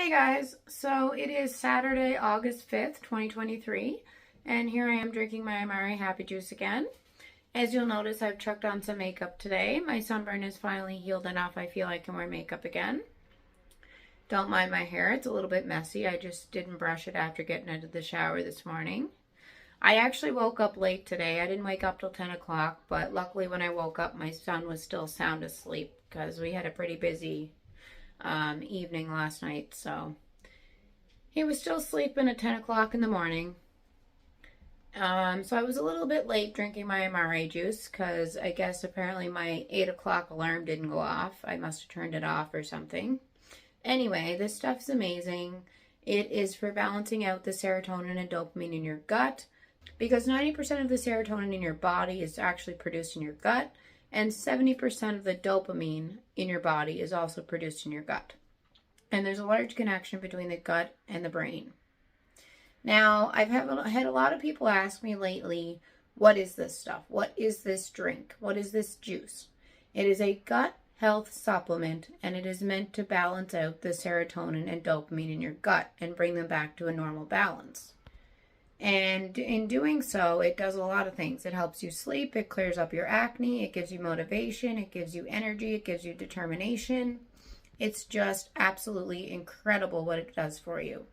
Hey guys, so it is Saturday, August 5th, 2023, and here I am drinking my Amare Happy Juice again. As you'll notice, I've chucked on some makeup today. My sunburn is finally healed enough. I feel I can wear makeup again. Don't mind my hair, it's a little bit messy. I just didn't brush it after getting out of the shower this morning. I actually woke up late today. I didn't wake up till 10 o'clock, but luckily when I woke up, my son was still sound asleep because we had a pretty busy evening last night, so he was still sleeping at 10 o'clock in the morning. So I was a little bit late drinking my Amare juice because I guess apparently my 8 o'clock alarm didn't go off. I must have turned it off or something. Anyway, this stuff's amazing. It is for balancing out the serotonin and dopamine in your gut because 90% of the serotonin in your body is actually produced in your gut, and 70% of the dopamine in your body is also produced in your gut. And there's a large connection between the gut and the brain. Now, I've had a lot of people ask me lately, what is this stuff? What is this drink? What is this juice? It is a gut health supplement, and it is meant to balance out the serotonin and dopamine in your gut and bring them back to a normal balance. And in doing so, it does a lot of things. It helps you sleep, it clears up your acne, it gives you motivation, it gives you energy, it gives you determination. It's just absolutely incredible what it does for you.